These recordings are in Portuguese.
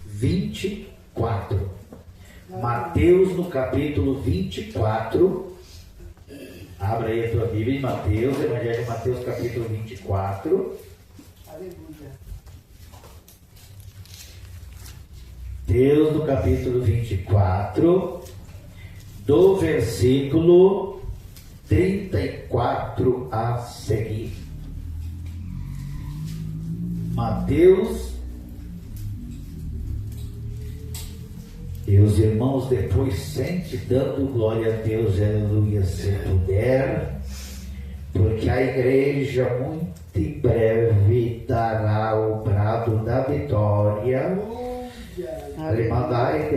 24. Mateus no capítulo 24. Abra aí a tua Bíblia em Mateus, Evangelho de Mateus capítulo 24. Aleluia. Mateus no capítulo 24, do versículo 34 a seguir. Mateus. E os irmãos depois sente dando glória a Deus, aleluia, se puder, porque a igreja muito em breve dará o brado da vitória. Alemandai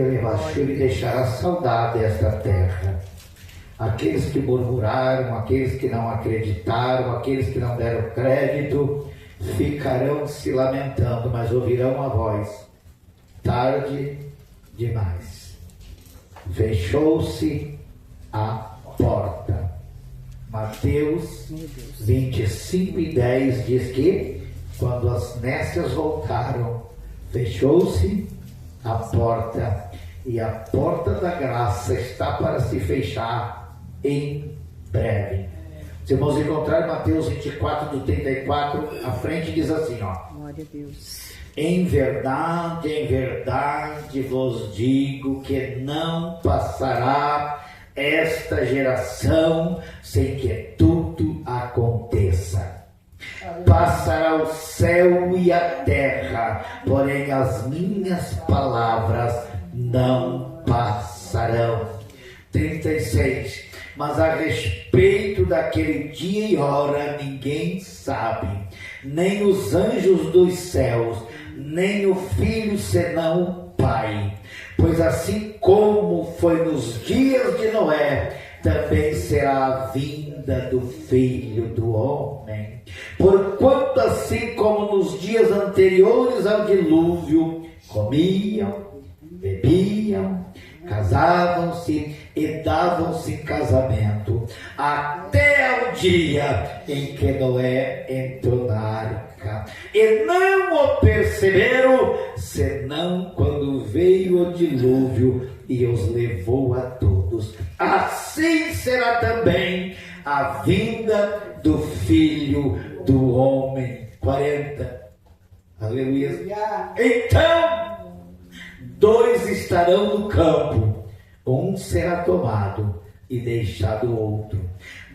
e deixará saudade esta terra. Aqueles que murmuraram, aqueles que não acreditaram, aqueles que não deram crédito, ficarão se lamentando, mas ouvirão a voz. Tarde demais. Fechou-se a porta. Mateus 25:10 diz que quando as nécias voltaram, fechou-se a porta, e a porta da graça está para se fechar em breve. Os irmãos encontraram Mateus 24, do 34 à frente, diz assim, ó: Glória a Deus. em verdade vos digo que não passará esta geração sem que tudo aconteça. Passará o céu e a terra, porém as minhas palavras não passarão. 36. Mas a respeito daquele dia e hora ninguém sabe, nem os anjos dos céus, nem o Filho, senão o Pai. Pois assim como foi nos dias de Noé, também será a vinda do Filho do Homem. Porquanto assim como nos dias anteriores ao dilúvio, comiam, bebiam, casavam-se e davam-se em casamento, até o dia em que Noé entrou na arca, e não o perceberam, senão quando veio o dilúvio e os levou a todos. Assim será também a vinda do Filho do Homem. 40. Aleluia. Então 2 estarão no campo, um será tomado e deixado o outro.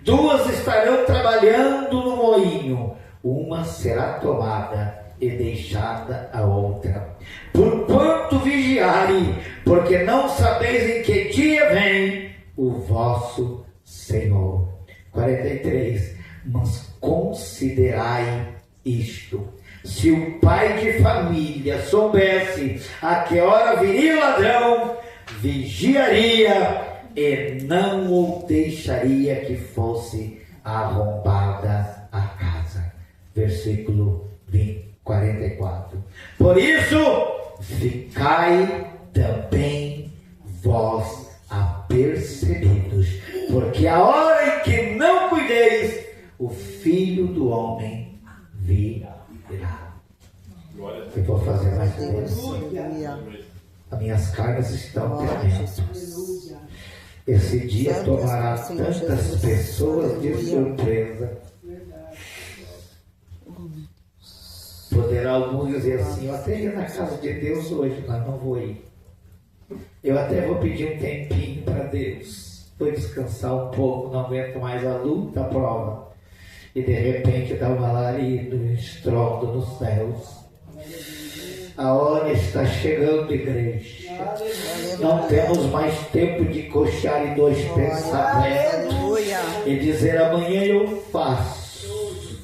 2 estarão trabalhando no moinho, uma será tomada e deixada a outra. Porquanto vigiarem, porque não sabeis em que dia vem o vosso Senhor. 43. Mas considerai isto: se o pai de família soubesse a que hora viria o ladrão, vigiaria e não o deixaria que fosse arrombada a casa. Versículo 44. Por isso, ficai também vós apercebidos, porque a hora em que não cuideis, o Filho do Homem virá. Eu vou fazer mais coisa. As minhas carnes estão tremendas. Esse dia tomará tantas pessoas de surpresa. Poderá alguns dizer assim: eu até ia na casa de Deus hoje, mas não vou ir. Eu até vou pedir um tempinho para Deus. Vou descansar um pouco, não aguento mais a luta, a prova. E de repente dá um alarido, um estrondo nos céus. A hora está chegando, igreja. Não temos mais tempo de coxar em 2 pensamentos e dizer amanhã eu faço,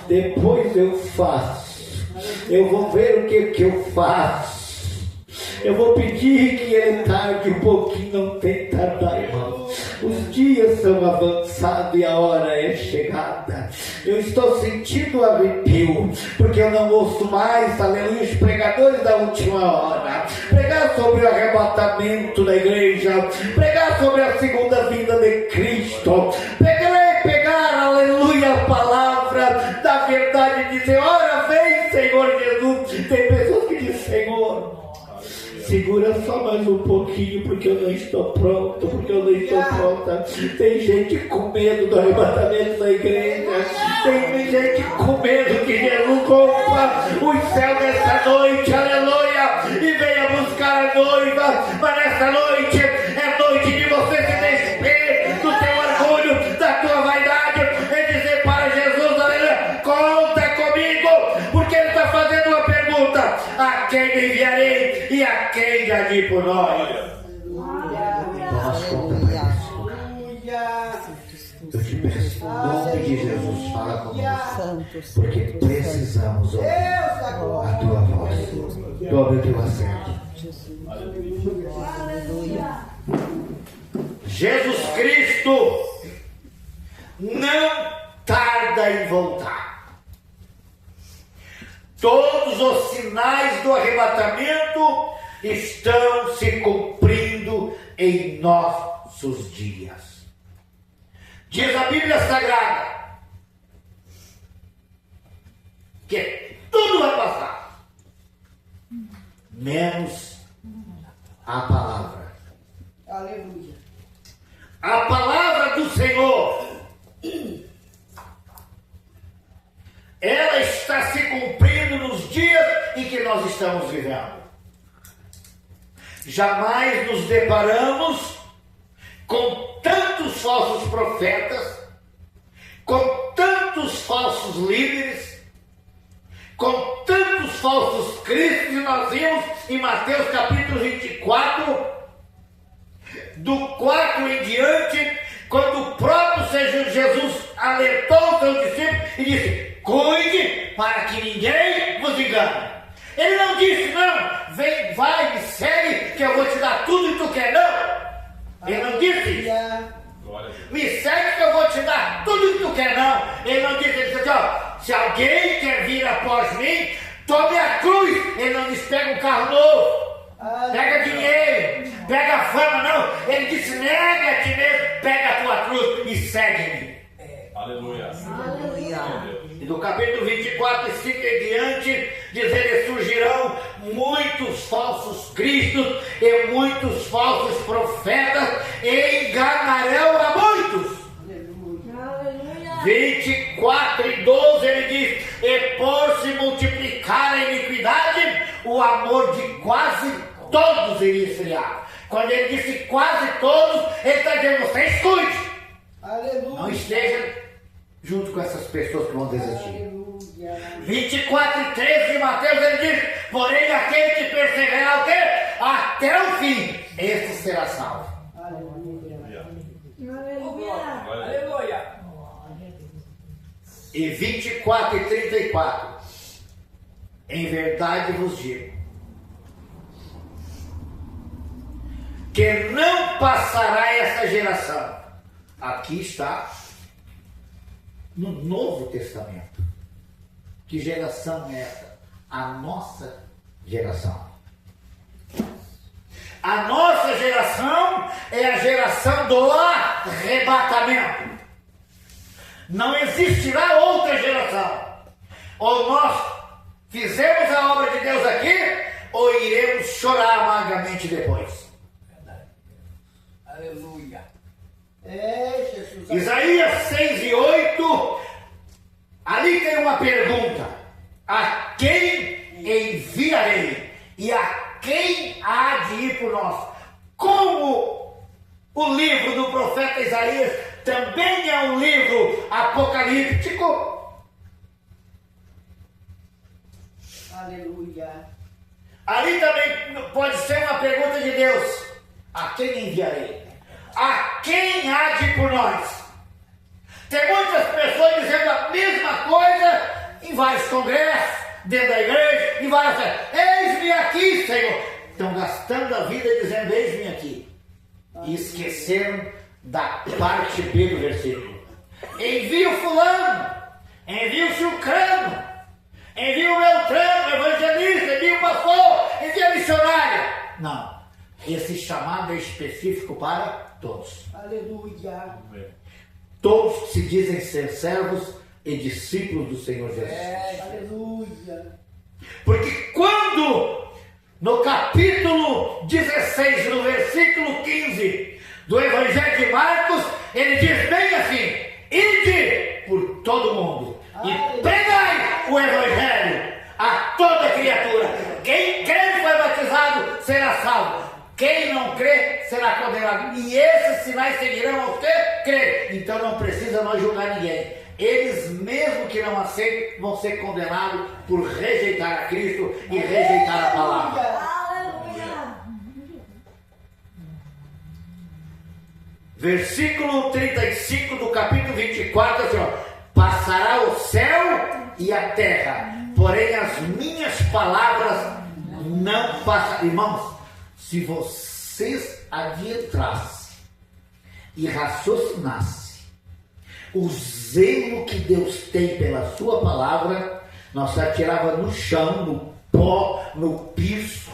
depois eu faço, eu vou ver o que eu faço, eu vou pedir que ele tarde um pouquinho, não tem tardar, irmão. Os dias são avançados e a hora é chegada. Eu estou sentindo arrepio, porque eu não ouço mais, aleluia, os pregadores da última hora pregar sobre o arrebatamento da igreja, pregar sobre a segunda vinda de Cristo, pegar, aleluia, a palavra da verdade, dizer: ora vem, Senhor Jesus. Tem pessoas que dizem: Senhor, Segura só mais um pouquinho, porque eu não estou pronto, porque eu não estou pronta. Tem gente com medo do arrebatamento da igreja. Tem gente com medo que Jesus rompa os céus nessa noite, aleluia, e venha buscar a noiva. Mas nessa noite é noite de você se desper do teu orgulho, da tua vaidade, e dizer para Jesus, aleluia, conta comigo, porque Ele está fazendo uma pergunta: a quem me enviarei e a quem há de ir por nós? Nós conta para isso. Eu te peço, em nome de Jesus, fala conosco, porque precisamos ouvir a tua voz. Tome o teu assento. Jesus Cristo não tarda em voltar. Todos os sinais do arrebatamento estão se cumprindo em nossos dias. Diz a Bíblia Sagrada que tudo vai passar, menos a palavra. Aleluia. A palavra do Senhor, ela está se cumprindo nos dias em que nós estamos vivendo. Jamais nos deparamos com tantos falsos profetas, com tantos falsos líderes, com tantos falsos cristos. E nós vimos em Mateus capítulo 24, do 4 em diante, quando o próprio Senhor Jesus alertou os seus discípulos e disse: cuide para que ninguém vos engane. Ele não disse: não, vem, vai, me segue, que eu vou te dar tudo e tu quer, não. Ele não disse isso. Me segue que eu vou te dar tudo que tu quer, não. Ele não disse. Ele disse: ó, se alguém quer vir após mim, tome a cruz. Ele não disse: pega um carro novo, pega dinheiro, pega fama, não. Ele disse: nega-te mesmo, pega a tua cruz e segue-me. Aleluia. E do capítulo 24, 5 em diante, diz ele: surgirão muitos falsos cristos e muitos falsos profetas, e enganarão a muitos. Aleluia. 24 e 12 ele diz: e por se multiplicar a iniquidade, o amor de quase todos iria esfriar. Quando ele disse quase todos, ele está dizendo: você escute. Aleluia. Não esteja junto com essas pessoas que vão desistir. Aleluia. 24 e 13 de Mateus ele diz: porém aquele que perseverar até o fim, esse será salvo. Aleluia. Aleluia. E 24 e 34: em verdade vos digo que não passará essa geração. Aqui está no Novo Testamento. Que geração é essa? A nossa geração. A nossa geração é a geração do arrebatamento. Não existirá outra geração. Ou nós fizemos a obra de Deus aqui, ou iremos chorar amargamente depois. Aleluia. Jesus. Isaías 6 e 8, ali tem uma pergunta: a quem enviarei e a quem há de ir por nós? Como o livro do profeta Isaías também é um livro apocalíptico, Aleluia. ali também pode ser uma pergunta de Deus: a quem enviarei? A quem há de ir por nós? Tem muitas pessoas dizendo a mesma coisa em vários congressos, dentro da igreja, em várias... eis-me aqui, Senhor. Estão gastando a vida dizendo: eis-me aqui. E esqueceram da parte B do versículo. Envia o fulano, envia o ciclano, envia o Beltrano, o evangelista, envia o pastor, envia a missionária. Não. Esse chamado é específico para todos. Aleluia. Todos que se dizem ser servos e discípulos do Senhor Jesus. Aleluia. Porque quando no capítulo 16, no versículo 15 do Evangelho de Marcos, ele diz bem assim: ide por todo mundo e pregai o Evangelho a toda criatura. Quem crê e foi batizado será salvo. Quem não crê será condenado. E esses sinais seguirão aos que crê. Então não precisa nós julgar ninguém. Eles mesmo que não aceitem vão ser condenados por rejeitar a Cristo e rejeitar a palavra. Versículo 35 do capítulo 24, assim, ó: passará o céu e a terra, porém as minhas palavras não passarão. Irmãos, se vocês adentrassem e raciocinassem o zelo que Deus tem pela sua palavra, nós atirava no chão, no pó, no piso.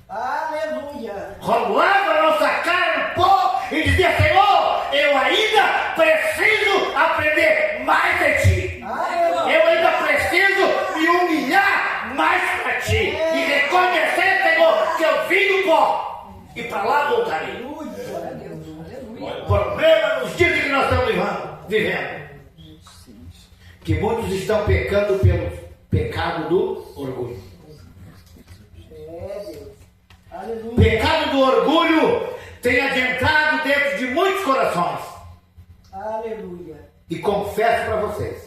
Aleluia. Rolava a nossa cara no pó e dizia: Senhor, eu ainda preciso aprender mais de Ti. Eu ainda preciso me humilhar mais para Ti. E reconhecer, Senhor, que eu vim do pó e para lá voltarei. O problema nos dias que nós estamos vivendo, que muitos estão pecando pelo pecado do orgulho. O pecado do orgulho tem adentrado dentro de muitos corações. Aleluia. E confesso para vocês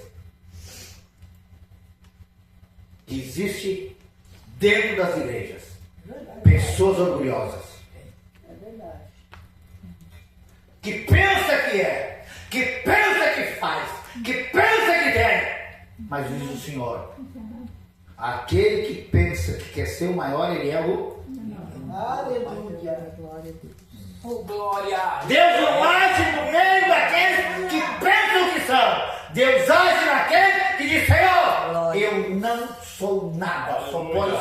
que existe dentro das igrejas pessoas orgulhosas. É verdade. Que pensa que é, que pensa que faz, que pensa que tem. Mas diz o Senhor: aquele que pensa que quer ser o maior, ele é o... Aleluia. Oh, glória. Deus não age no meio daqueles que pensam que são. Deus age naquele que diz: Senhor, eu não sou nada, só posso.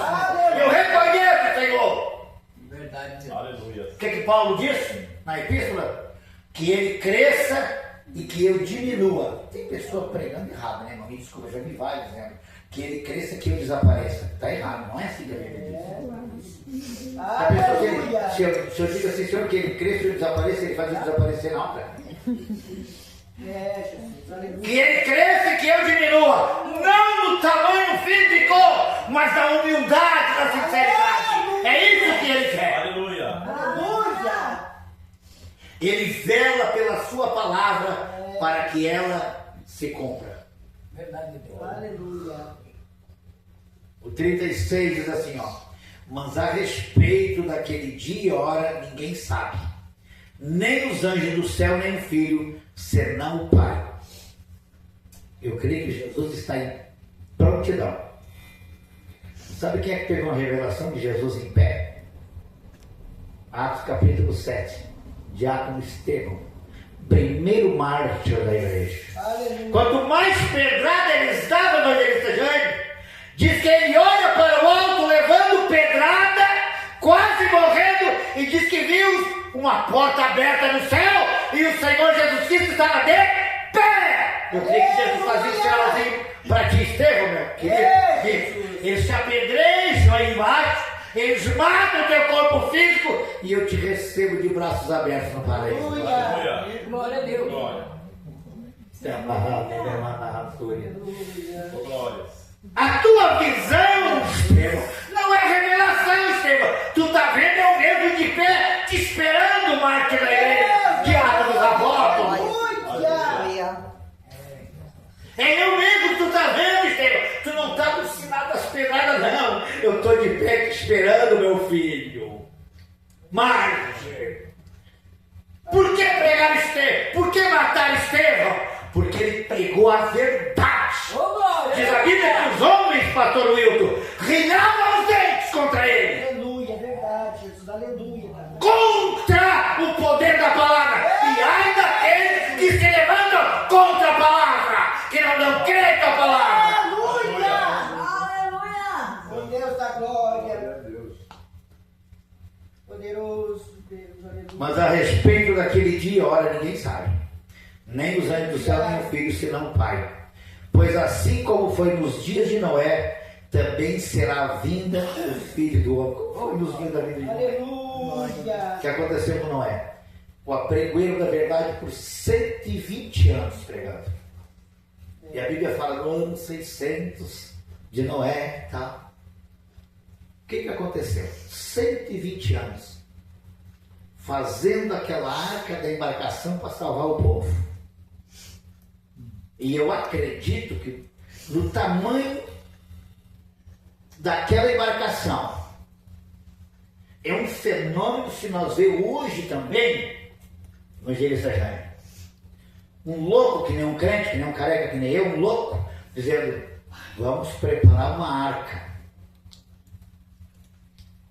Eu reconheço, Senhor. Verdade. Aleluia. O que Paulo disse na epístola? Que ele cresça e que eu diminua. Tem pessoa pregando errado, né, irmão? Me desculpa, já vi vários dizendo que ele cresça e que eu desapareça. Está errado, não é assim que a Bíblia diz. A pessoa, Aleluia. se eu digo assim: Senhor, que ele cresça e eu desapareça, ele faz eu desaparecer, não, cara. É, Jesus. Aleluia. Que ele cresça e que eu diminua. Não no tamanho físico, mas na humildade, na sinceridade. É isso que ele quer. Aleluia. Aleluia. Ele vela pela sua palavra para que ela se cumpra. Verdade, Deus. Aleluia. O 36 diz assim, ó: mas a respeito daquele dia e hora ninguém sabe, nem os anjos do céu, nem o Filho, senão o Pai. Eu creio que Jesus está em prontidão. Sabe quem é que pegou a revelação de Jesus em pé? Atos capítulo 7, Diácono Estevão, primeiro mártir da igreja. Aleluia. Quanto mais pedrada eles davam no evangelista Jaime, diz que ele olha para o alto levando pedrada, quase morrendo, e diz que viu uma porta aberta no céu e o Senhor Jesus Cristo estava de pé. Eu creio que Jesus fazia um sinalzinho para ti, Estevão, meu querido. Eles te apedrejam aí embaixo, eles matam o teu corpo físico e eu te recebo de braços abertos no paraíso. Aleluia. Glória a Deus. Glória. Glória. A tua visão, Estevão, não é revelação, Estevão. Tu tá vendo eu mesmo de pé, te esperando, mártir da igreja, diabo dos apóstolos. Aleluia. É eu mesmo que tu tá vendo, Estevão. Tu não tá no sinal das pedradas, não. Eu tô de pé te esperando, meu filho. Mártir. Por que pregar Estevão? Por que matar Estevão? Porque ele pregou a verdade. Oh, glória. Diz a Bíblia que os homens, pastor Wilton, rinhavam os dentes contra ele. Aleluia. É verdade, Jesus. Aleluia. Contra o poder da palavra. E ai daqueles que se levantam contra a palavra, que não dão crédito à palavra. Aleluia. Aleluia. Com Deus da glória. Poderoso Deus. Aleluia. Mas a respeito daquele dia e hora ninguém sabe, nem os anjos do céu, nem o Filho, senão o Pai. Pois assim como foi nos dias de Noé, também será a vinda do Filho do Homem. Como foi nos dias da vida de Noé? Aleluia. O que aconteceu com Noé? O apregoeiro da verdade por 120 anos pregando. E a Bíblia fala no ano 600 de Noé, tá? O que aconteceu? 120 anos fazendo aquela arca da embarcação para salvar o povo. E eu acredito que no tamanho daquela embarcação é um fenômeno, se nós vemos hoje também no Jerusalém. Um louco que nem um crente, que nem um careca, que nem eu, um louco, dizendo, vamos preparar uma arca.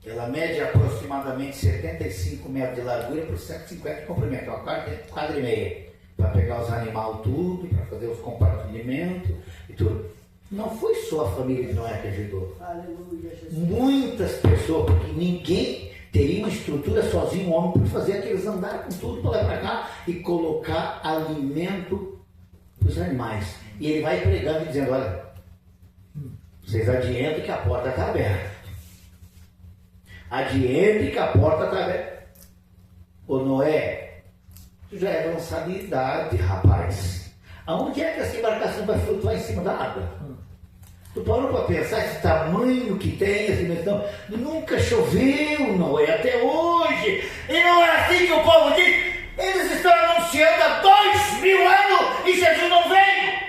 Ela mede aproximadamente 75 metros de largura por 150 de comprimento, uma quadra e meia, para pegar os animais tudo, para fazer os compartimentos e tudo. Não foi só a família de Noé que ajudou. Aleluia, Jesus. Muitas pessoas, porque ninguém teria uma estrutura sozinho, um homem, para fazer aqueles andar com tudo para lá para cá e colocar alimento para os animais. E ele vai pregando e dizendo, olha, vocês adientem que a porta está aberta. Adiante que a porta está aberta. Ô Noé, tu já é avançado de idade, rapaz. Aonde é que essa embarcação vai flutuar em cima da água? Tu parou para pensar esse tamanho que tem essa dimensão? Nunca choveu, Noé, até hoje. E não é assim que o povo diz. Eles estão anunciando há 2000 anos e Jesus não veio.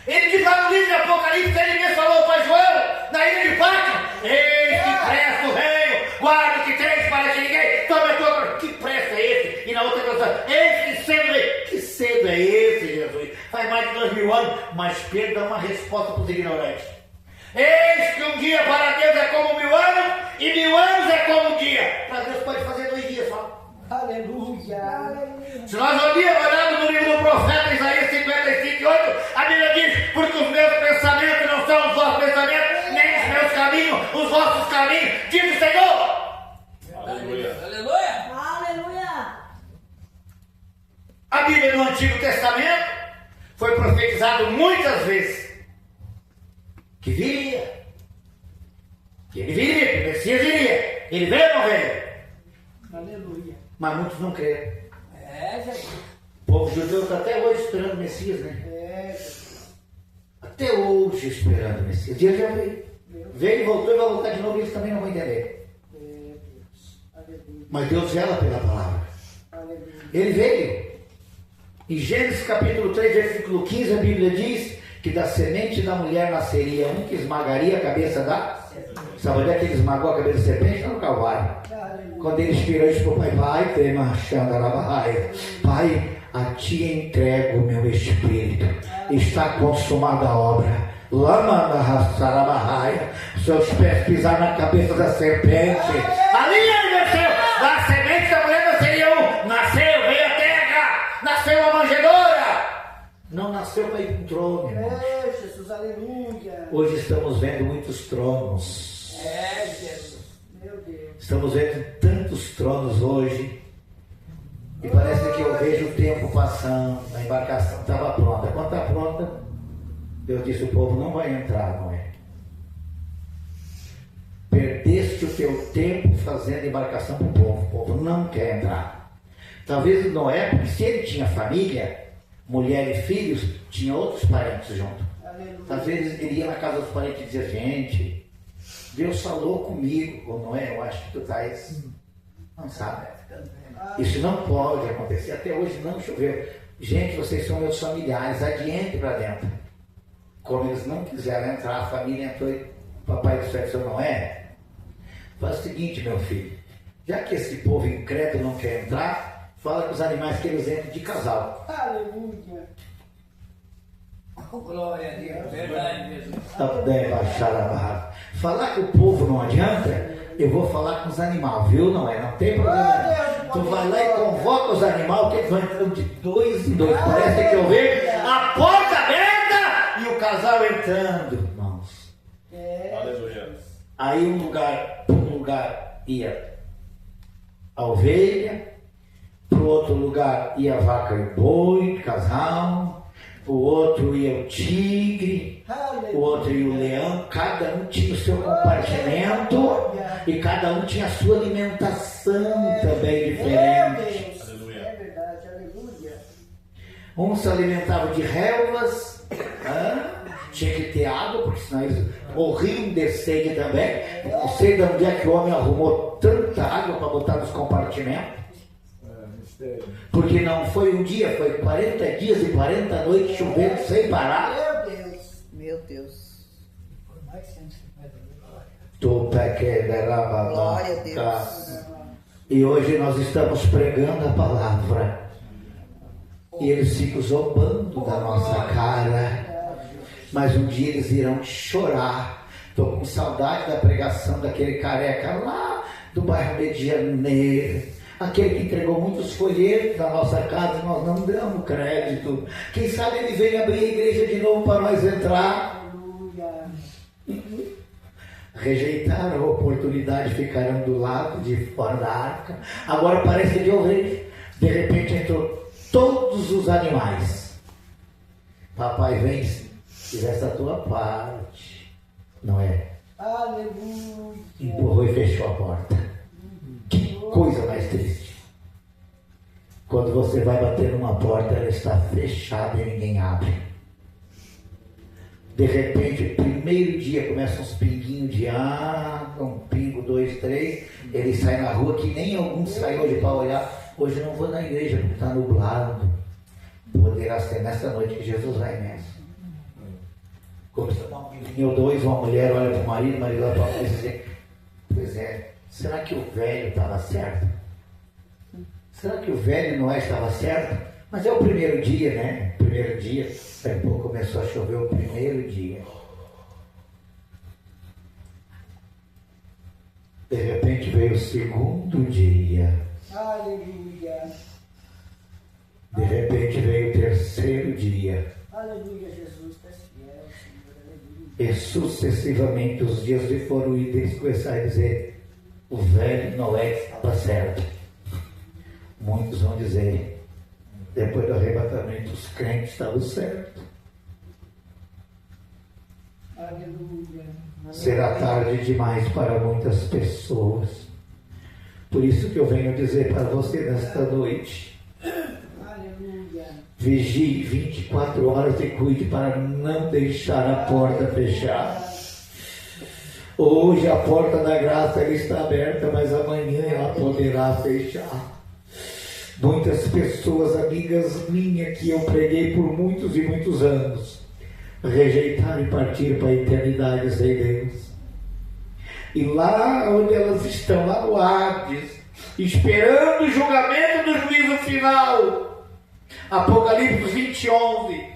Ele diz lá no livro de Apocalipse, ele mesmo falou para João, na ilha de Pátmos, eis que presta o reino, guarda que tens para que ninguém tome a tua... Que presta é esse? E na outra canção, eis que cedo é... Que cedo é esse, Jesus? Faz mais de 2000 anos, mas Pedro dá uma resposta para os ignorantes. Eis que um dia para Deus é como 1000 anos, e 1000 anos é como um dia. Para Deus pode fazer 2 dias só. Aleluia. Se nós olharmos no livro do profeta Isaías 55:8, a Bíblia diz, porque os meus pensamentos não são os vossos pensamentos, nem os meus caminhos, os vossos caminhos, diz o Senhor. Aleluia. Aleluia. Aleluia. A Bíblia no Antigo Testamento foi profetizado muitas vezes que viria, que ele viria, que o Messias viria, ele veio ou não veio? Aleluia. Mas muitos não creram. Jesus. O povo judeu está até hoje esperando o Messias, né? Jesus. Até hoje esperando o Messias. E ele já veio. Veio, voltou e vai voltar de novo, e eles também não vão entender. Deus. Aleluia. Mas Deus vela pela palavra. Aleluia. Ele veio. Em Gênesis capítulo 3, versículo 15, a Bíblia diz que da semente da mulher nasceria um que esmagaria a cabeça da... Sabe onde é que ele esmagou a cabeça da serpente? No Calvário. Quando ele inspirou isso para o pai, vai, tem marchando a Pai, a ti entrego o meu espírito. Está consumada a obra. Lama da raçarabarraia. Seus pés pisaram na cabeça da serpente. Ali ele nasceu. Da semente da mulher nasceria um. Nasceu, veio a terra. Nasceu uma manjedoura. Não nasceu para ir para um trono, irmão. Jesus, aleluia. Hoje estamos vendo muitos tronos. É, Jesus. Meu Deus. Estamos vendo tantos tronos hoje. E parece que eu vejo o tempo passando. A embarcação estava pronta. Quando está pronta, Deus disse: o povo não vai entrar, não é? Perdeste o teu tempo fazendo embarcação para o povo não quer entrar. Talvez Noé, porque se ele tinha família, mulher e filhos, tinha outros parentes junto. Aleluia. Às vezes ele ia na casa dos parentes e dizia: gente, Deus falou comigo. Ou Noé, eu acho que tu estás cansado. Isso não pode acontecer. Até hoje não choveu. Gente, vocês são meus familiares, adiante para dentro. Como eles não quiseram entrar, a família entrou e o papai do céu disse: Noé, faz o seguinte, meu filho, já que esse povo incrédulo não quer entrar, fala com os animais que eles entrem de casal. Aleluia. Oh, glória a Deus. Verdade, Jesus. Falar com o povo não adianta, eu vou falar com os animais, viu? Não tem problema. Tu vai lá e convoca os animais, que eles vão entrando de 2 em 2. Parece que eu vejo a porta aberta e o casal entrando, irmãos. Aleluia. Aí um lugar ia a ovelha, para o outro lugar ia a vaca e o boi, casal, o outro ia o tigre, o Aleluia. outro ia o leão, cada um tinha o seu compartimento e cada um tinha a sua alimentação também Meu diferente. Deus. Aleluia. É verdade, aleluia. Um se alimentava de relvas, tinha que ter água, porque senão eles morriam de sede também. Não sei de onde é que o homem arrumou tanta água para botar nos compartimentos. Mistério. Porque não foi um dia, foi 40 dias e 40 noites chovendo sem parar. Meu Deus. Meu Deus. Glória a Deus. E hoje nós estamos pregando a palavra. E eles ficam zombando da nossa cara. Mas um dia eles irão chorar. Estou com saudade da pregação daquele careca lá do bairro Medianeiro. Aquele que entregou muitos folhetos na nossa casa e nós não damos crédito. Quem sabe ele veio abrir a igreja de novo para nós entrar. Aleluia. Rejeitaram a oportunidade, ficaram do lado de fora da arca. Agora parece de ovelha. De repente entrou todos os animais. Papai vem, fizesse a tua parte. Não é? Aleluia. Empurrou e fechou a porta. Que coisa mais triste. Quando você vai bater numa porta, ela está fechada e ninguém abre. De repente, primeiro dia começa uns pinguinhos de água, um pingo, 2, 3. Ele sai na rua que nem alguns saem hoje para olhar. Hoje eu não vou na igreja porque está nublado. Poderá ser nessa noite que Jesus vai nessa. Começa a dar um pinguinho ou dois, uma mulher olha para o marido olha para a mulher e diz assim, pois é. Será que o velho estava certo? Será que o velho Noé estava certo? Mas é o primeiro dia, né? Primeiro dia. Daqui a pouco começou a chover o primeiro dia. De repente veio o segundo dia. Aleluia. De repente veio o terceiro dia. Aleluia, Jesus, tu és fiel, Senhor, aleluia. E sucessivamente os dias se foram e eles começaram a dizer, o velho Noé estava certo. Muitos vão dizer, depois do arrebatamento, os crentes estavam certos. Aleluia. Será tarde demais para muitas pessoas. Por isso que eu venho dizer para você nesta noite, Aleluia. vigie 24 horas e cuide para não deixar a porta fechada. Hoje a porta da graça ela está aberta, mas amanhã ela poderá fechar. Muitas pessoas, amigas minhas, que eu preguei por muitos e muitos anos, rejeitaram e partiram para a eternidade sem Deus. E lá onde elas estão, lá no Hades, esperando o julgamento do juízo final, Apocalipse 20:11,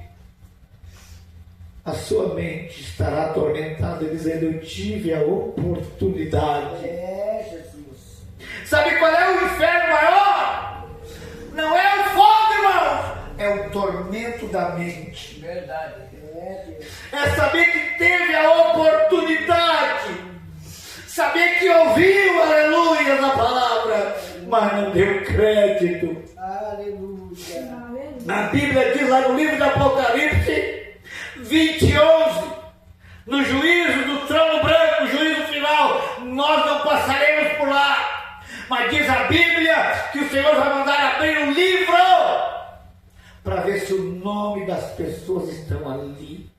a sua mente estará atormentada dizendo, eu tive a oportunidade. É, Jesus. Sabe qual é o inferno maior? Não é o fogo, irmão, é o tormento da mente. Verdade. É, Deus. É saber que teve a oportunidade, saber que ouviu, aleluia, na palavra, mas não deu crédito. Aleluia. A Bíblia diz lá no livro do Apocalipse 20:11, no juízo do trono branco, no juízo final, nós não passaremos por lá, mas diz a Bíblia que o Senhor vai mandar abrir um livro para ver se o nome das pessoas estão ali.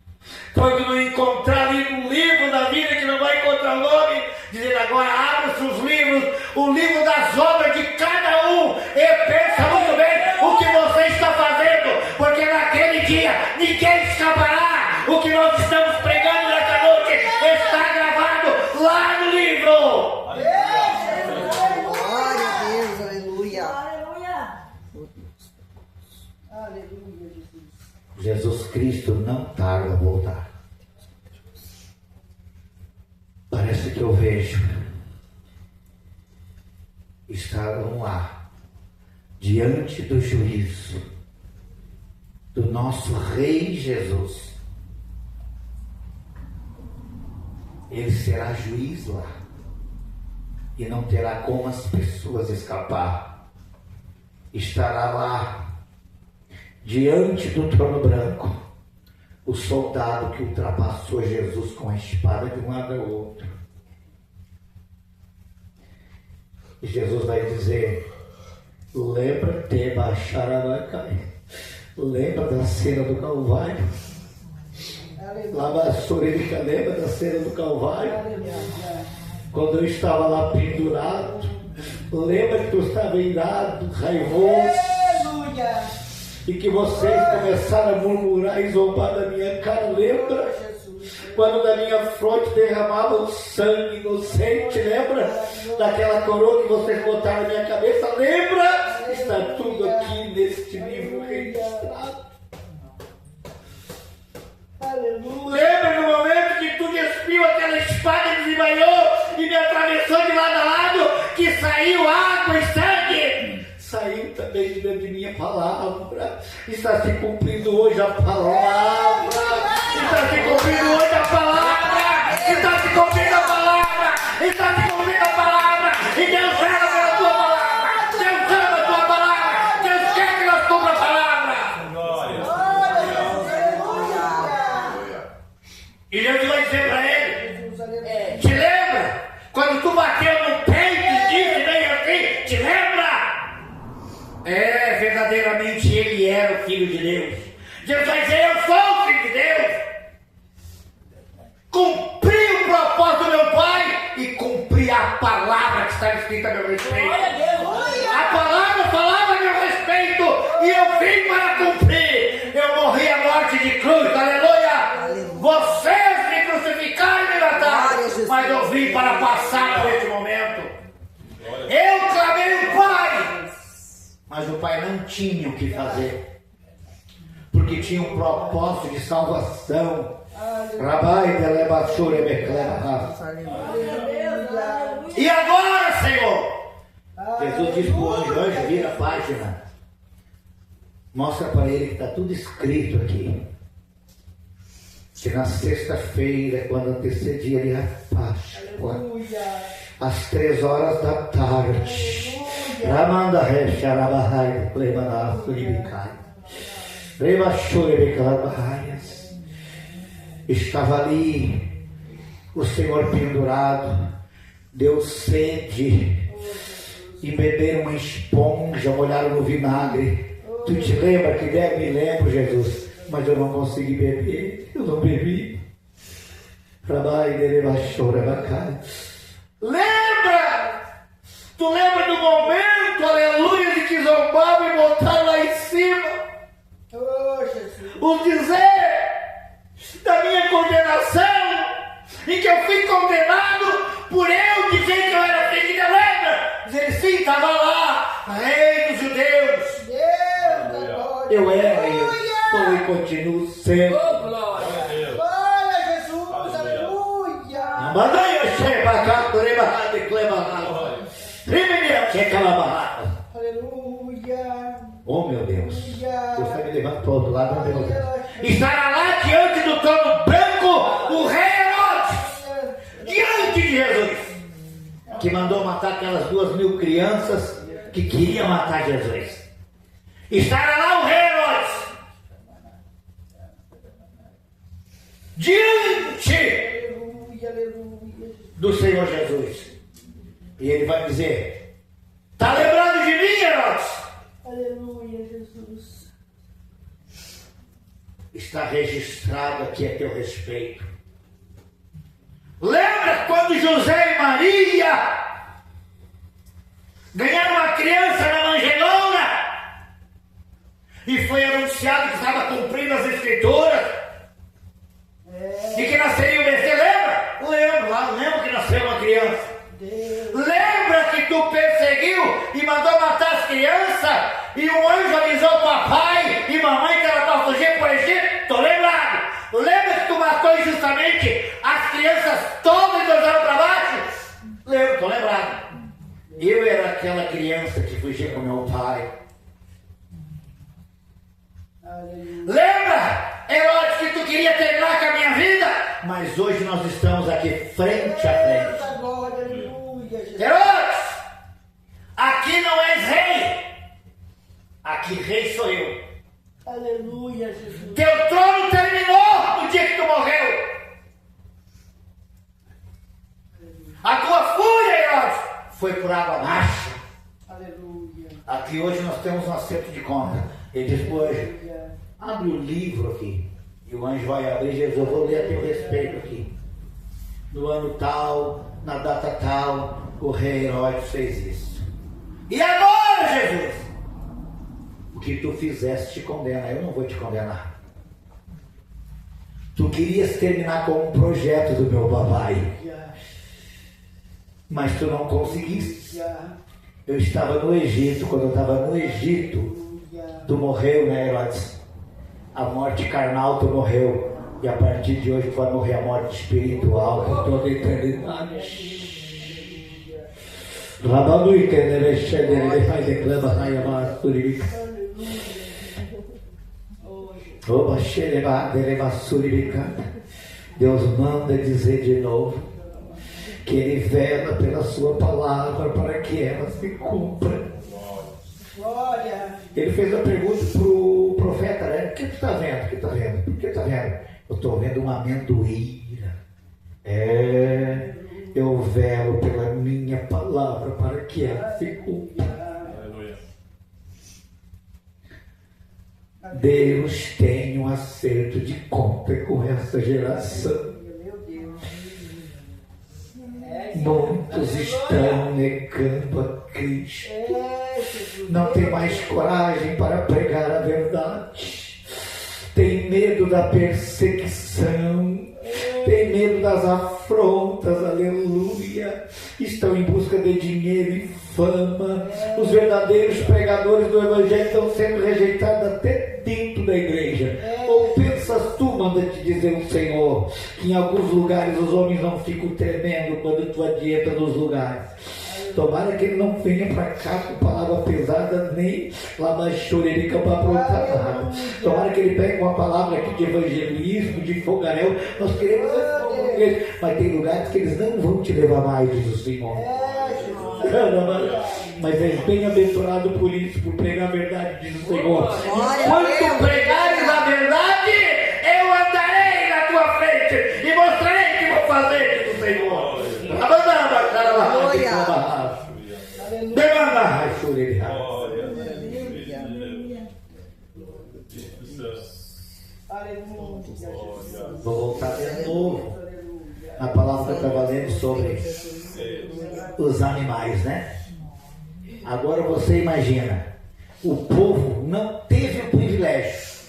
Quando não encontrar ali um livro da vida que não vai encontrar o nome, dizendo agora abra-se os livros, o livro das obras de cada um, e pensa muito bem o que você está fazendo, porque naquele dia ninguém escapará. O que nós estamos pregando nessa noite está gravado lá no livro. Glória a Deus, aleluia. Aleluia, Jesus. Jesus Cristo não tarda a voltar. Parece que eu vejo, estavam lá, diante do juízo do nosso Rei Jesus. Ele será juiz lá e não terá como as pessoas escapar. Estará lá diante do trono branco, o soldado que ultrapassou Jesus com a espada de um lado ao outro. E Jesus vai dizer: lembra-te, Bacharabacai. Lembra da cena do Calvário? Lavassorica, lembra da cena do Calvário? Quando eu estava lá pendurado, lembra que tu estava irado, raivoso, e que vocês começaram a murmurar e zombar da minha cara? Lembra? Quando da minha fronte derramavam sangue inocente, lembra? Daquela coroa que vocês botaram na minha cabeça, lembra? Está tudo aqui neste livro registrado. Lembra no momento que tu despiu aquela espada, desembainhou e me atravessou de lado a lado, que saiu água e sangue? Saiu também de dentro de minha palavra. Está se cumprindo hoje a palavra. Está se cumprindo hoje a palavra. Está se cumprindo a palavra. Está se cumprindo a palavra. E Deus ama pela tua palavra. Deus ama a tua palavra. Deus quer que nós cumpra a palavra. E Deus vai dizer para ele: te lembra? Quando tu bateu no peito e disse bem assim, te lembra? É, verdadeiramente ele era o Filho de Deus. Deus vai dizer: eu sou o Filho de Deus. Cumpri o propósito do meu Pai e cumpri a palavra que está escrita a meu respeito. A palavra falava a meu respeito e eu vim para cumprir. Eu morri a morte de cruz, aleluia. Vocês me crucificaram e me mataram, mas eu vim para passar por este momento. Eu clamei o Pai, mas o Pai não tinha o que fazer, porque tinha um propósito de salvação. E agora, Senhor, Jesus diz para o anjo: anjo, vira a página, mostra para ele que está tudo escrito aqui, que na sexta-feira, quando antecedia ali a Páscoa, às 3 horas da tarde, Ramanda Recharabahai, Clemanaço de Bicai, Remachore Becalabaias, estava ali o Senhor pendurado, deu sede e beberam uma esponja, molharam no vinagre. Tu te lembra que deve? Me lembro, Jesus, mas eu não consegui beber, eu não bebi. Lembra? Tu lembra do momento, aleluia, de que zombavam e botaram lá em cima? O dizer da minha condenação, em que eu fui condenado por eu dizer que eu era filho de Deus. Lembra? Dizer sim, estava lá, rei dos judeus. Eu era, eu sou e continuo sendo. Glória a Jesus, aleluia. Aleluia. Oh meu Deus, Deus está me levando para o outro lado, meu Deus. Estará lá diante do trono branco o rei Herodes, diante de Jesus, que mandou matar aquelas 2.000 crianças que queriam matar Jesus. Estará lá o rei Herodes, diante do Senhor Jesus, e ele vai dizer: está lembrado de mim, Herodes? Aleluia, Jesus. Está registrado aqui a teu respeito. Lembra quando José e Maria ganharam uma criança na manjedoura e foi anunciado que estava cumprindo as escrituras e que nasceria o Messias? Lembra? Lembra que nasceu uma criança? Lembra que tu perseguiu e mandou matar as crianças e um anjo avisou papai e mamãe que era para fugir para o Egito? Tô lembrado. Lembra que tu matou injustamente as crianças todas e jogaram para baixo? Lembro, tô lembrado. Eu era aquela criança que fugia com meu pai. Lembra, Herodes, que tu queria terminar com a minha vida? Mas hoje nós estamos aqui frente a frente. Herodes, aqui não és rei, aqui rei sou eu. Aleluia, Jesus. Teu trono terminou no dia que tu morreu. A tua fúria, Herodes, foi por água abaixo. Aleluia. Aqui hoje nós temos um acerto de conta. Ele diz, hoje, Aleluia. abre o livro aqui. E o anjo vai abrir, Jesus, eu vou ler a teu respeito aqui. No ano tal, na data tal, o rei Herodes fez isso. E agora, Jesus? O que tu fizeste te condena, eu não vou te condenar. Tu querias terminar com um projeto do meu papai, mas tu não conseguiste. Eu estava no Egito, quando eu estava no Egito, tu morreu, né, Herodes? A morte carnal tu morreu. E a partir de hoje tu vai morrer a morte espiritual por toda a eternidade. Rabanui Kenerechendere, Pai declama, Raiamar, Suririca. Oba, Xereba, Dereba, Suririca. Deus manda dizer de novo que Ele vela pela Sua palavra para que ela se cumpra. Glória. Ele fez a pergunta para o profeta, né? O que tu está vendo? O que está vendo? O que está vendo? Eu estou vendo uma amendoeira. Eu velo pela minha palavra para que ela se cumpra. Aleluia. Deus tem um acerto de conta com essa geração. Meu Deus. Muitos estão negando a Cristo. Jesus. Não tem mais coragem para pregar a verdade. Tem medo da perseguição. Tem medo das afrontas, aleluia. Estão em busca de dinheiro e fama. Os verdadeiros pregadores do Evangelho estão sendo rejeitados até dentro da igreja. Ou pensas tu, manda te dizer o Senhor, que em alguns lugares os homens não ficam tremendo quando tu adianta nos lugares. Tomara que ele não venha para cá com palavra pesada, nem labachorerica para aprontar nada. Tomara que ele pegue uma palavra aqui de evangelismo, de fogaréu. Nós queremos eles, mas tem lugares que eles não vão te levar mais, diz o Senhor. Mas és bem-aventurado por isso, por pregar a verdade, diz o Senhor. Quando pregares a verdade, eu andarei na tua frente e mostrarei o que vou fazer, diz o Senhor. Vou voltar de novo na palavra que eu estava lendo sobre os animais, né? Agora você imagina, o povo não teve o privilégio,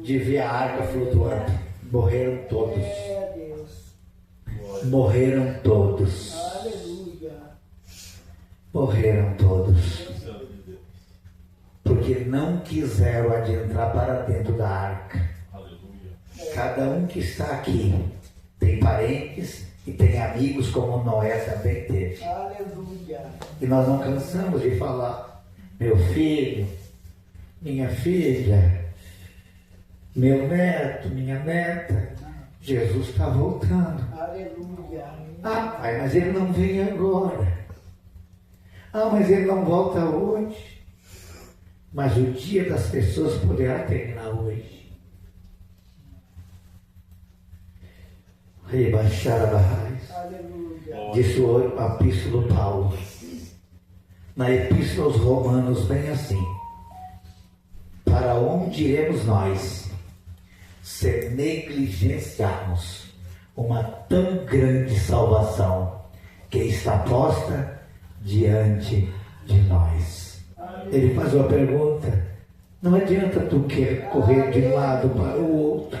de ver a arca flutuando. Morreram todos. Morreram todos. Morreram todos. Porque não quiseram adentrar para dentro da arca. Cada um que está aqui tem parentes e tem amigos, como Noé também teve. E nós não cansamos de falar: meu filho, minha filha, meu neto, minha neta, Jesus está voltando. Ah, pai, mas ele não vem agora. Ah, mas ele não volta hoje. Mas o dia das pessoas poderá terminar hoje. Rebaixar a barrais. Disse o apóstolo Paulo. Na epístola aos Romanos, bem assim: para onde iremos nós, se negligenciarmos uma tão grande salvação que está posta diante de nós? Ele faz uma pergunta. Não adianta tu querer correr de um lado para o outro.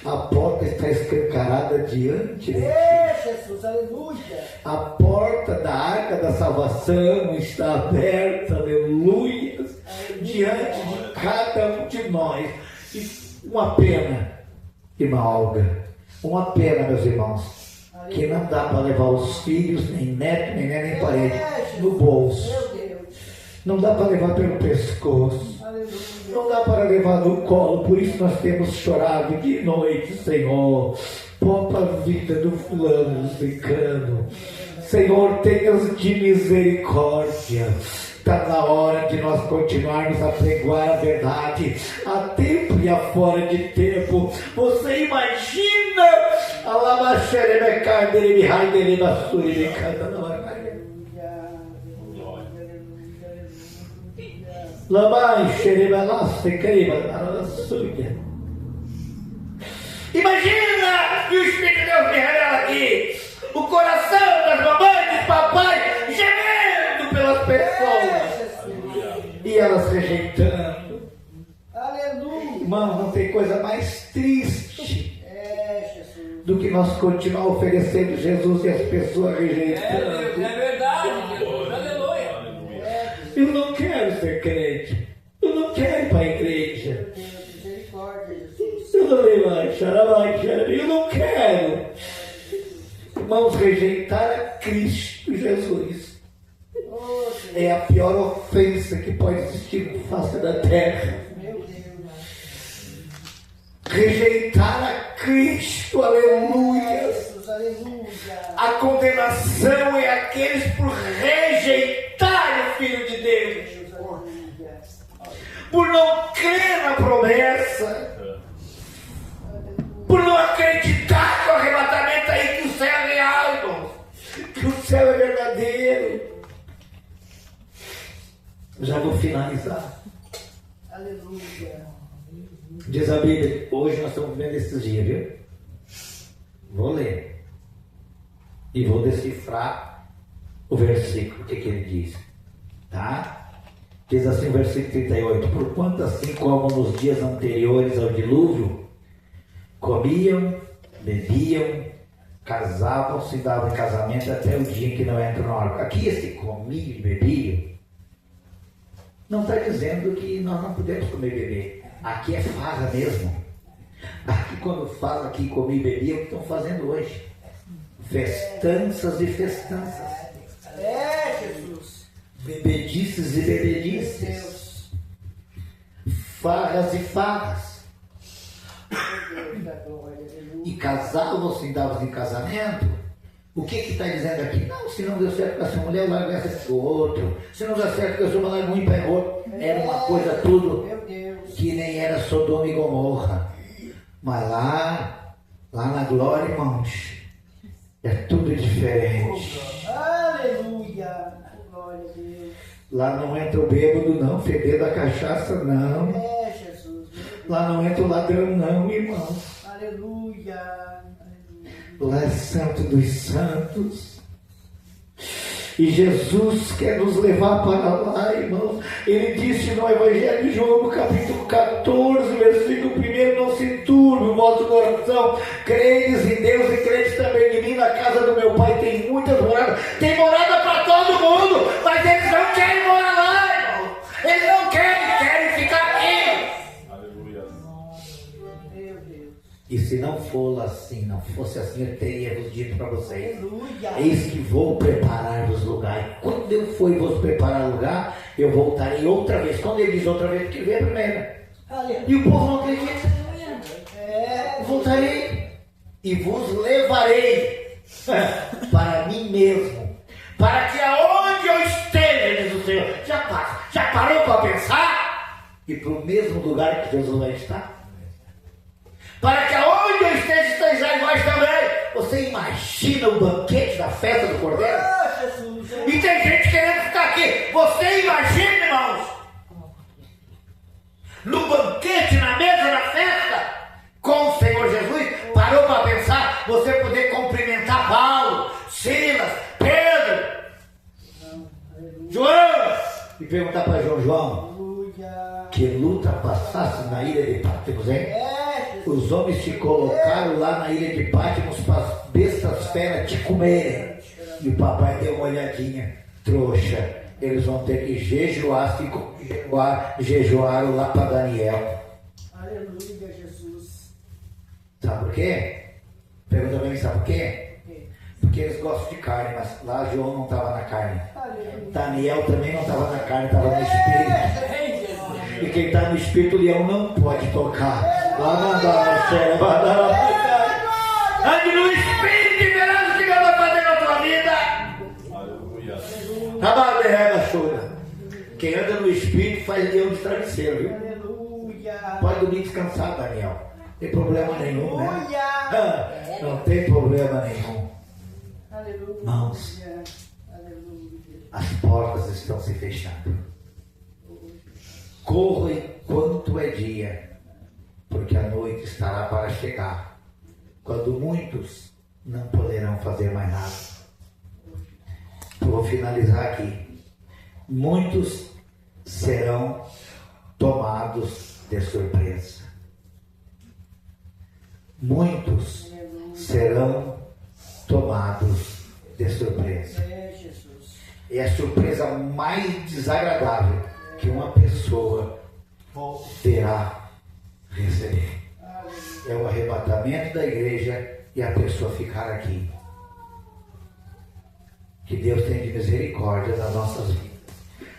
A porta está escancarada diante de ti. Jesus, aleluia. A porta da arca da salvação está aberta, aleluia, diante de cada um de nós. E uma pena, Imalga, uma pena, meus irmãos, que não dá para levar os filhos, nem neto, nem neta, nem parente, no bolso. Não dá para levar pelo pescoço. Não dá para levar no colo. Por isso nós temos chorado de noite, Senhor. Poupa a vida do fulano, do ciclano. Senhor, tenha-nos de misericórdia. Está na hora de nós continuarmos a pregoar a verdade, a tempo e afora de tempo. Você imagina a imagina, e o Espírito de Deus me revela aqui, o coração das mamães, dos papais, gemendo pelas pessoas, e elas rejeitando. Aleluia. Irmão, não tem coisa mais triste Jesus. do que nós continuar oferecendo Jesus e as pessoas rejeitando. É verdade, Jesus. Aleluia. Eu não quero ser crente, eu não quero ir para a igreja. Misericórdia, Jesus. Eu não quero. Irmãos, rejeitar a Cristo Jesus Oh, Deus. é a pior ofensa que pode existir na face da terra. Meu Deus. Rejeitar a Cristo, aleluia. Jesus, aleluia. A condenação é aqueles por rejeitar o Filho de Deus, Deus, aleluia. por não crer na promessa, por não acreditar que o arrebatamento aí, que o céu é real, irmãos, que o céu é verdadeiro. Já vou finalizar. Aleluia. Diz a Bíblia, hoje nós estamos vendo esses dias, viu? Vou ler e vou decifrar o versículo, o que ele diz, tá? Diz assim o versículo 38: porquanto assim como nos dias anteriores ao dilúvio, comiam, bebiam, casavam-se e davam em casamento até o dia em que não entram na hora. Aqui esse comiam e bebiam não está dizendo que nós não podemos comer e beber. Aqui é farra mesmo. Aqui quando fala aqui comer e beber, é o que estão fazendo hoje. Festanças e festanças. Jesus. Bebedices e bebedices. Farras e farras. Meu Deus da glória, aleluia. E casavam-se e davam em casamento. O que está dizendo aqui? Não, se não deu certo com essa mulher, larga essa com o outro. Se não deu certo com essa mulher, larga um e pega outro. Era uma coisa tudo Meu Deus. que nem era Sodoma e Gomorra. Mas lá na glória, irmãos, é tudo diferente. Aleluia. Glória a Deus. Lá não entra o bêbado, não. Fedendo a cachaça, não. Jesus. Lá não entra o ladrão, não, irmãos. Aleluia. Lá é Santo dos Santos. E Jesus quer nos levar para lá, irmãos. Ele disse no Evangelho de João, no capítulo 14, versículo 1: não se turbe o vosso coração. Credes em Deus e credes também em mim. Na casa do meu Pai tem muitas moradas. Tem morada para todo mundo, mas eles não querem morar lá, irmão. Eles não querem ficar aqui. Meu Deus. E se não for assim, não fosse assim, eu teria vos dito para vocês: Aleluia. eis que vou preparar-vos lugar. E quando eu for e vos preparar lugar, eu voltarei outra vez. Quando ele diz outra vez, porque veio a primeira. Aleluia. E o povo não acredita. Voltarei e vos levarei para mim mesmo, para que aonde eu esteja, diz o Senhor. Já parou para pensar? E para o mesmo lugar que Jesus vai estar? Para que aonde eu esteja, estejais vós também. Você imagina o banquete da festa do Cordeiro? Jesus. E tem gente querendo ficar aqui. Você imagina, irmãos, no banquete, na mesa da festa, com o Senhor Jesus. Parou para pensar? Você poder cumprimentar Paulo, Silas, Pedro, João, e perguntar para João: Aleluia. que luta passasse na ilha de Patmos, hein? Os homens te colocaram lá na ilha de Patmos para as bestas feras te comerem. E o papai deu uma olhadinha: trouxa, eles vão ter que jejuar, jejuaram lá para Daniel. Aleluia, Jesus. Sabe por quê? Pergunta para mim, sabe por quê? Porque eles gostam de carne, mas lá João não estava na carne. Aleluia. Daniel também não estava na carne, estava no espírito. E quem está no espírito, o leão não pode tocar. Lá não dá na cera, vai dar na vontade. Ande no espírito e verás o que Deus vai fazer na tua vida. Aleluia. Trabalho de rega, chora. Quem anda no Espírito faz leão de travesseiro, viu? Aleluia. Pode dormir descansado, Daniel. Não tem problema nenhum, né? Aleluia. Não tem problema nenhum. Aleluia. Irmãos, Aleluia. as portas estão se fechando. Corra enquanto é dia, porque a noite estará para chegar, quando muitos não poderão fazer mais nada. Eu vou finalizar aqui. Muitos serão tomados de surpresa. Muitos serão tomados de surpresa. É, Jesus. É a surpresa mais desagradável que uma pessoa terá receber. É o arrebatamento da igreja e a pessoa ficar aqui. Que Deus tenha de misericórdia das nossas vidas,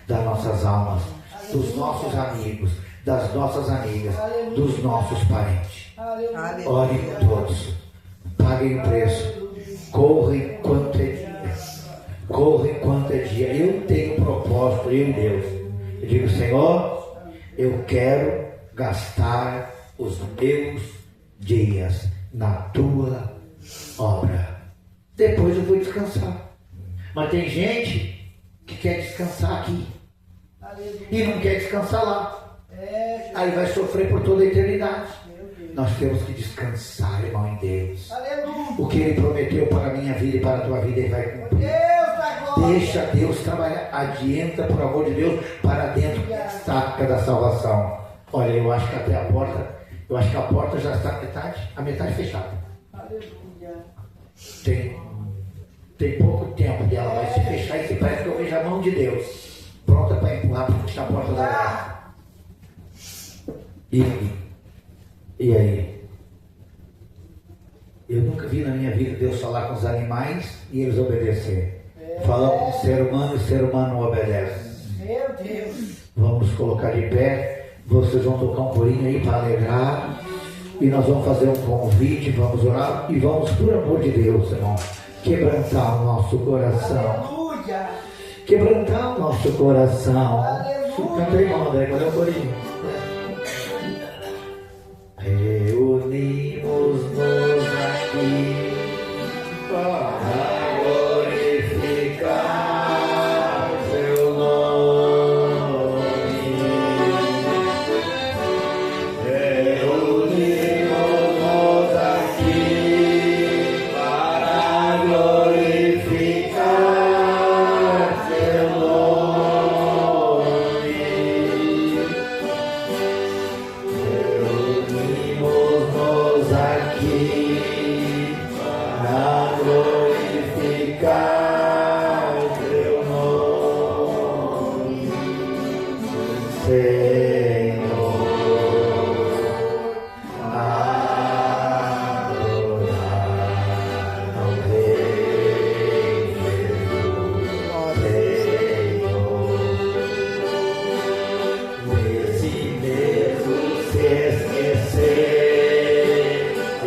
das nossas almas, dos nossos amigos, das nossas amigas, dos nossos parentes. Aleluia. Orem por todos, paguem o preço, corra enquanto é dia, corra enquanto é dia. Eu tenho um propósito, eu e Deus. Eu digo, Senhor, eu quero gastar os meus dias na tua obra. Depois eu vou descansar. Mas tem gente que quer descansar aqui e não quer descansar lá. Aí vai sofrer por toda a eternidade. Nós temos que descansar, irmão, em Deus. Aleluia. O que Ele prometeu para a minha vida e para a tua vida, Ele vai cumprir. Deus da glória. Deixa Deus trabalhar. Adianta, por amor de Deus, para dentro da saca da salvação. Olha, eu acho que até a porta, eu acho que a porta já está a metade fechada. Aleluia. Tem pouco tempo dela, vai se fechar e parece que eu vejo a mão de Deus pronta para empurrar para fechar a porta da graça. E aí? Eu nunca vi na minha vida Deus falar com os animais e eles obedecer. Fala com o ser humano e o ser humano não obedece. Meu Deus. Vamos colocar de pé. Vocês vão tocar um corinho aí para alegrar. E nós vamos fazer um convite, vamos orar. E vamos, por amor de Deus, irmão, quebrantar o nosso coração. Aleluia. Quebrantar o nosso coração. Aleluia. Canta aí, irmão André, cadê o corinho? Reunimos-nos aqui para glorificar seu nome. Reunimos-nos aqui para glorificar seu nome. Reunimos-nos aqui para glorificar teu nome, Senhor. Adorar ao Rei Jesus, Senhor. Nesse mesmo se esquecer e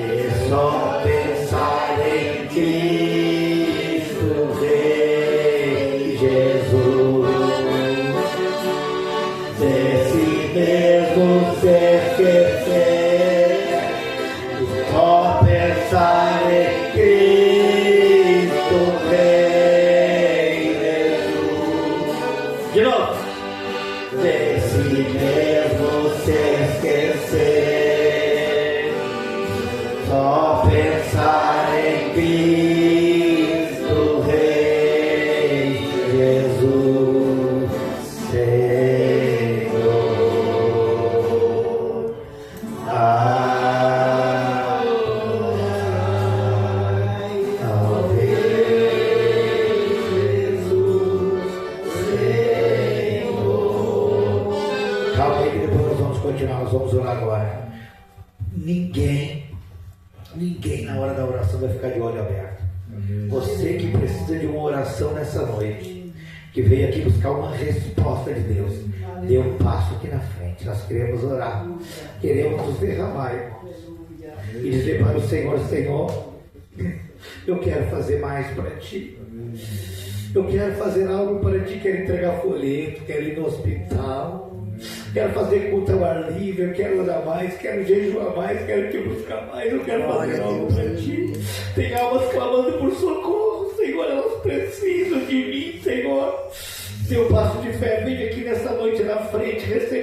só pensar em Cristo Rei Jesus. Nesse mesmo se esquecer e só pensar em Cristo Rei Jesus. De novo. Desse mesmo se esquecer, só pensar em Cristo Rei Jesus, Senhor. Adorar ao Rei Jesus, Senhor. Calma aí que depois nós vamos continuar, nós vamos orar agora. Ninguém na hora da oração vai ficar de olho aberto. Você que precisa de uma oração nessa noite, que veio aqui buscar uma resposta de Deus, dê um passo aqui na frente. Nós queremos orar, queremos nos derramar, irmãos, e dizer para o Senhor: Senhor, Eu quero fazer mais para ti. Eu quero fazer algo para ti. Quero entregar folheto, quero ir no hospital. Quero fazer culto ao ar livre. Eu quero orar mais, quero jejuar mais, quero te buscar mais. Eu quero fazer algo para ti. Tem almas clamando por socorro, Senhor. Elas precisam de mim, Senhor. Seu passo de fé, vem aqui nessa noite na frente, recebe.